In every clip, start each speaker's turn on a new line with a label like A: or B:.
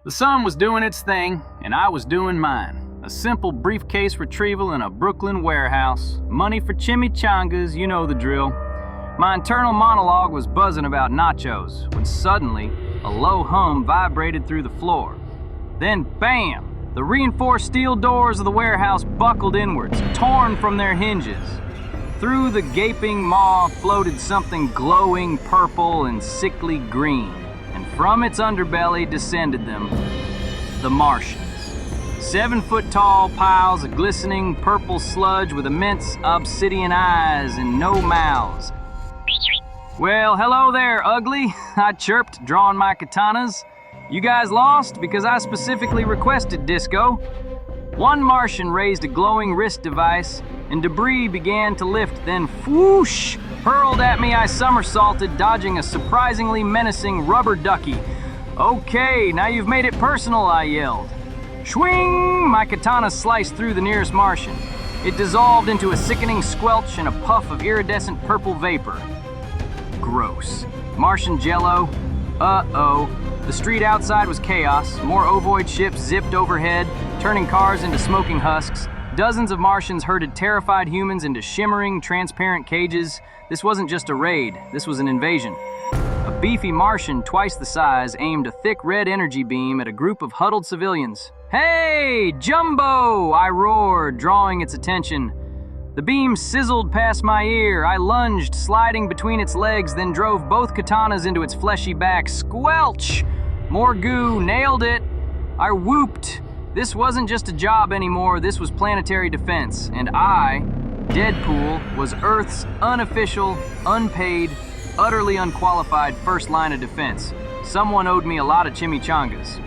A: The sun was doing its thing, and I was doing mine. A simple briefcase retrieval in a Brooklyn warehouse. Money for chimichangas, you know the drill. My internal monologue was buzzing about nachos when suddenly a low hum vibrated through the floor. Then, bam! The reinforced steel doors of the warehouse buckled inwards, torn from their hinges. Through the gaping maw floated something glowing purple and sickly green, and from its underbelly descended them, the Martians. 7-foot-tall piles of glistening purple sludge with immense obsidian eyes and no mouths. "Well, hello there, ugly," I chirped, drawing my katanas. "You guys lost because I specifically requested disco." One Martian raised a glowing wrist device, and debris began to lift, then whoosh! Hurled at me, I somersaulted, dodging a surprisingly menacing rubber ducky. "Okay, now you've made it personal," I yelled. Swing! My katana sliced through the nearest Martian. It dissolved into a sickening squelch and a puff of iridescent purple vapor. Gross. Martian jello. Uh-oh. The street outside was chaos. More ovoid ships zipped overhead, turning cars into smoking husks. Dozens of Martians herded terrified humans into shimmering, transparent cages. This wasn't just a raid. This was an invasion. A beefy Martian, twice the size, aimed a thick red energy beam at a group of huddled civilians. "Hey, Jumbo!" I roared, drawing its attention. The beam sizzled past my ear. I lunged, sliding between its legs, then drove both katanas into its fleshy back. Squelch! More goo, nailed it. I whooped. This wasn't just a job anymore, this was planetary defense. And I, Deadpool, was Earth's unofficial, unpaid, utterly unqualified first line of defense. Someone owed me a lot of chimichangas.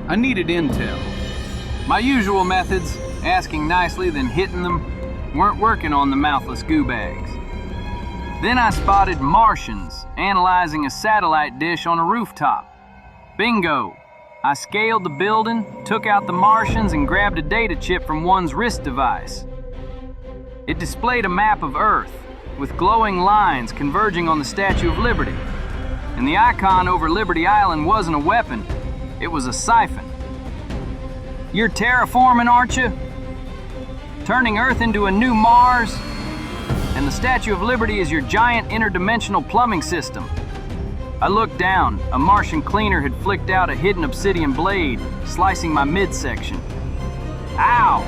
A: I needed intel. My usual methods, asking nicely then hitting them, weren't working on the mouthless goo bags. Then I spotted Martians analyzing a satellite dish on a rooftop. Bingo! I scaled the building, took out the Martians, and grabbed a data chip from one's wrist device. It displayed a map of Earth, with glowing lines converging on the Statue of Liberty. And the icon over Liberty Island wasn't a weapon, it was a siphon. "You're terraforming, aren't you? Turning Earth into a new Mars? And the Statue of Liberty is your giant interdimensional plumbing system." I looked down. A Martian cleaner had flicked out a hidden obsidian blade, slicing my midsection. Ow!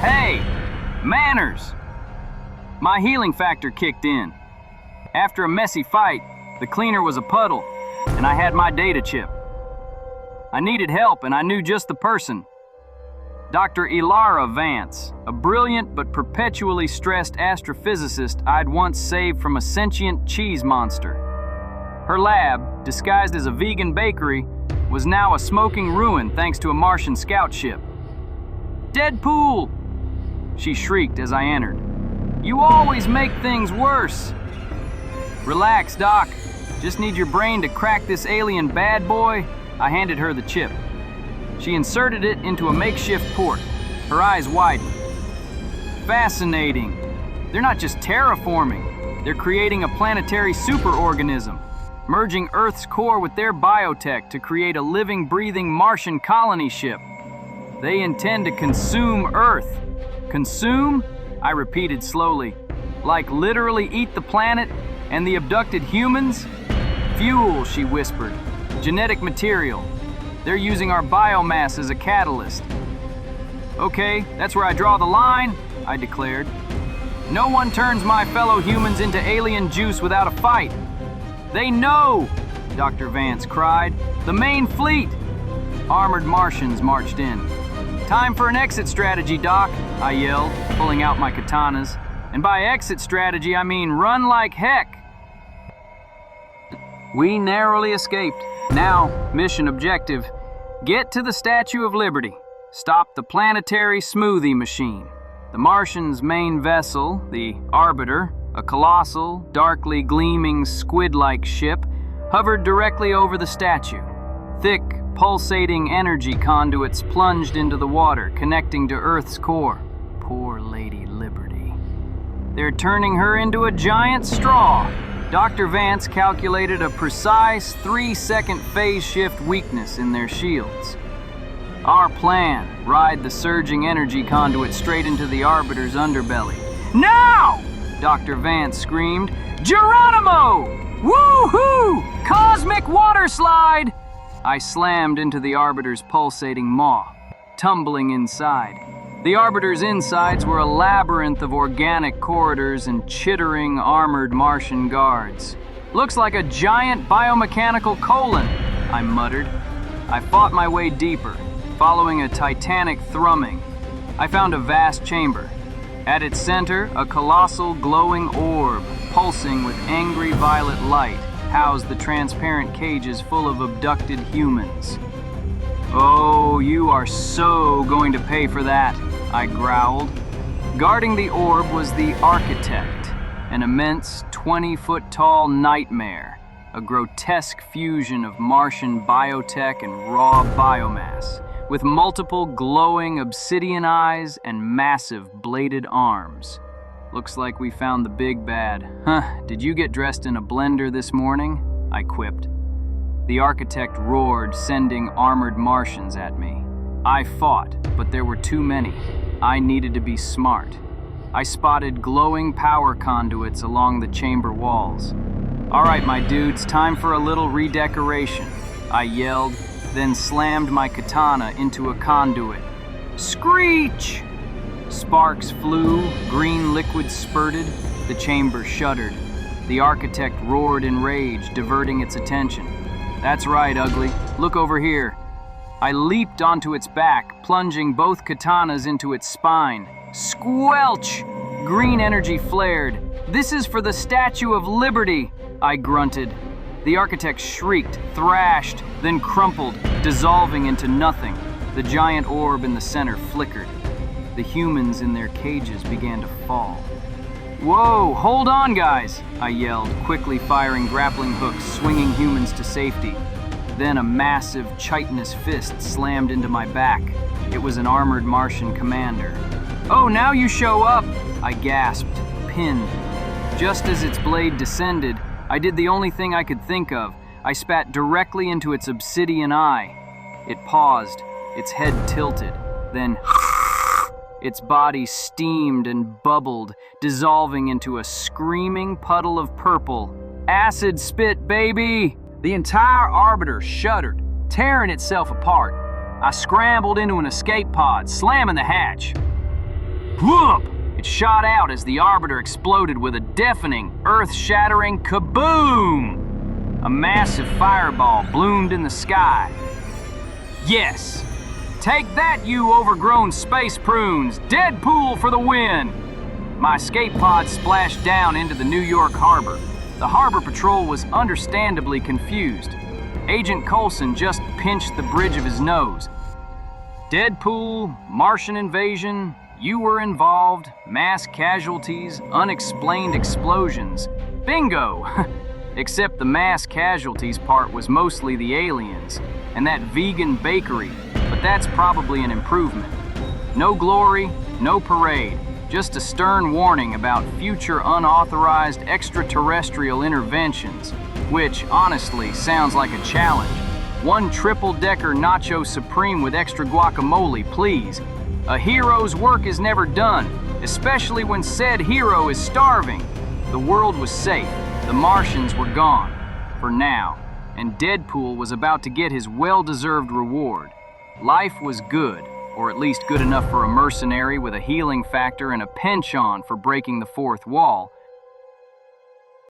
A: Hey! Manners! My healing factor kicked in. After a messy fight, the cleaner was a puddle, and I had my data chip. I needed help, and I knew just the person. Dr. Ilara Vance, a brilliant but perpetually stressed astrophysicist I'd once saved from a sentient cheese monster. Her lab, disguised as a vegan bakery, was now a smoking ruin thanks to a Martian scout ship. "Deadpool!" she shrieked as I entered. "You always make things worse." "Relax, Doc. Just need your brain to crack this alien bad boy." I handed her the chip. She inserted it into a makeshift port. Her eyes widened. "Fascinating. They're not just terraforming. They're creating a planetary superorganism, merging Earth's core with their biotech to create a living, breathing Martian colony ship. They intend to consume Earth." "Consume?" I repeated slowly. "Like literally eat the planet and the abducted humans?" "Fuel," she whispered. "Genetic material. They're using our biomass as a catalyst." "Okay, that's where I draw the line," I declared. "No one turns my fellow humans into alien juice without a fight." "They know!" Dr. Vance cried. "The main fleet!" Armored Martians marched in. "Time for an exit strategy, Doc," I yelled, pulling out my katanas. And by exit strategy, I mean run like heck. We narrowly escaped. Now, mission objective: get to the Statue of Liberty. Stop the planetary smoothie machine. The Martians' main vessel, the Arbiter, a colossal, darkly gleaming squid-like ship, hovered directly over the statue. Thick, pulsating energy conduits plunged into the water, connecting to Earth's core. Poor Lady Liberty. They're turning her into a giant straw. Dr. Vance calculated a precise 3-second phase shift weakness in their shields. Our plan, ride the surging energy conduit straight into the Arbiter's underbelly. Now! Dr. Vance screamed. Geronimo! Woo-hoo! Cosmic water slide! I slammed into the Arbiter's pulsating maw, tumbling inside. The Arbiter's insides were a labyrinth of organic corridors and chittering, armored Martian guards. Looks like a giant biomechanical colon, I muttered. I fought my way deeper, following a titanic thrumming. I found a vast chamber. At its center, a colossal glowing orb, pulsing with angry violet light, housed the transparent cages full of abducted humans. Oh, you are so going to pay for that, I growled. Guarding the orb was the Architect, an immense 20-foot-tall nightmare, a grotesque fusion of Martian biotech and raw biomass, with multiple glowing obsidian eyes and massive bladed arms. Looks like we found the big bad. Huh, did you get dressed in a blender this morning? I quipped. The Architect roared, sending armored Martians at me. I fought, but there were too many. I needed to be smart. I spotted glowing power conduits along the chamber walls. All right, my dudes, time for a little redecoration, I yelled, then slammed my katana into a conduit. Screech! Sparks flew, green liquid spurted, the chamber shuddered. The Architect roared in rage, diverting its attention. That's right, ugly. Look over here. I leaped onto its back, plunging both katanas into its spine. Squelch! Green energy flared. This is for the Statue of Liberty, I grunted. The Architect shrieked, thrashed, then crumpled, dissolving into nothing. The giant orb in the center flickered. The humans in their cages began to fall. Whoa, hold on, guys, I yelled, quickly firing grappling hooks, swinging humans to safety. Then a massive, chitinous fist slammed into my back. It was an armored Martian commander. Oh, now you show up, I gasped, pinned. Just as its blade descended, I did the only thing I could think of. I spat directly into its obsidian eye. It paused, its head tilted, then its body steamed and bubbled, dissolving into a screaming puddle of purple. Acid spit, baby! The entire Arbiter shuddered, tearing itself apart. I scrambled into an escape pod, slamming the hatch. Whoop! It shot out as the Arbiter exploded with a deafening, earth-shattering kaboom! A massive fireball bloomed in the sky. Yes! Take that, you overgrown space prunes! Deadpool for the win! My escape pod splashed down into the New York harbor. The harbor patrol was understandably confused. Agent Coulson just pinched the bridge of his nose. Deadpool, Martian invasion, you were involved, mass casualties, unexplained explosions. Bingo! Except the mass casualties part was mostly the aliens, and that vegan bakery, but that's probably an improvement. No glory, no parade, just a stern warning about future unauthorized extraterrestrial interventions, which, honestly, sounds like a challenge. One triple-decker nacho supreme with extra guacamole, please. A hero's work is never done, especially when said hero is starving. The world was safe. The Martians were gone, for now, and Deadpool was about to get his well-deserved reward. Life was good, or at least good enough for a mercenary with a healing factor and a penchant for breaking the fourth wall.